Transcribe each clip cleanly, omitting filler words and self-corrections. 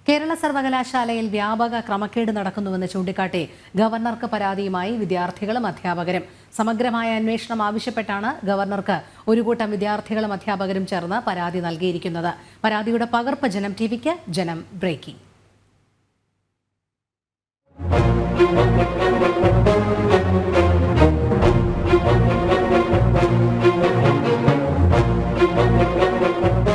കേരള സർവകലാശാലയിൽ വ്യാപക ക്രമക്കേട് നടക്കുന്നുവെന്ന് ചൂണ്ടിക്കാട്ടി ഗവർണർക്ക് പരാതിയുമായി വിദ്യാർത്ഥികളും അധ്യാപകരും. സമഗ്രമായ അന്വേഷണം ആവശ്യപ്പെട്ടാണ് ഗവർണർക്ക് ഒരു കൂട്ടം വിദ്യാർത്ഥികളും അധ്യാപകരും ചേർന്ന് പരാതി നൽകിയിരിക്കുന്നത്. പരാതിയുടെ പകർപ്പ് ജനം ടിവിക്ക്. ജനം ബ്രേക്കിംഗ്.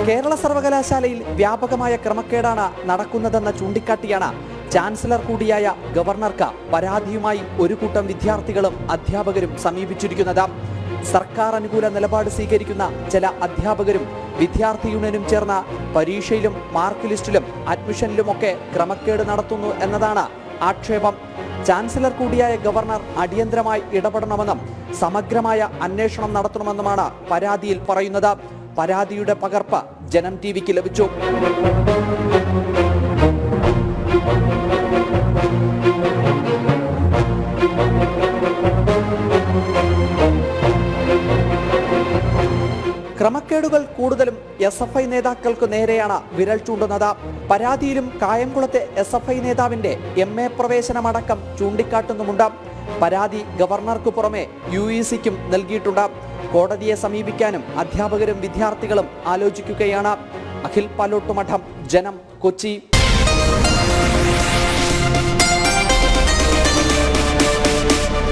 കേരള സർവകലാശാലയിൽ വ്യാപകമായ ക്രമക്കേടാണ് നടക്കുന്നതെന്ന് ചൂണ്ടിക്കാട്ടിയാണ് ചാൻസലർ കൂടിയായ ഗവർണർക്ക് പരാതിയുമായി ഒരു കൂട്ടം വിദ്യാർത്ഥികളും അധ്യാപകരും സമീപിച്ചിരിക്കുന്നത്. സർക്കാർ അനുകൂല നിലപാട് സ്വീകരിക്കുന്ന ചില അധ്യാപകരും വിദ്യാർത്ഥി യൂണിയനും ചേർന്ന പരീക്ഷയിലും മാർക്ക് ലിസ്റ്റിലും അഡ്മിഷനിലുമൊക്കെ ക്രമക്കേട് നടത്തുന്നു എന്നതാണ് ആക്ഷേപം. ചാൻസലർ കൂടിയായ ഗവർണർ അടിയന്തരമായി ഇടപെടണമെന്നും സമഗ്രമായ അന്വേഷണം നടത്തണമെന്നുമാണ് പരാതിയിൽ പറയുന്നത്. പരാതിയുടെ പകർപ്പ് ജനം ടിവിക്ക് ലഭിച്ചു. ക്രമക്കേടുകൾ കൂടുതലും SFI നേതാക്കൾക്ക് നേരെയാണ് വിരൽ ചൂണ്ടുന്നത്. പരാതിയിലും കായംകുളത്തെ SFI നേതാവിന്റെ MA പ്രവേശനമടക്കം ചൂണ്ടിക്കാട്ടുന്നുമുണ്ട്. പരാതി ഗവർണർക്ക് പുറമെ UECക്കും നൽകിയിട്ടുണ്ട്. കോടതിയെ സമീപിക്കാനും അധ്യാപകരും വിദ്യാർത്ഥികളും ആലോചിക്കുകയാണ്. അഖിൽ പാലോട്ടുമഠം, ജനം, കൊച്ചി.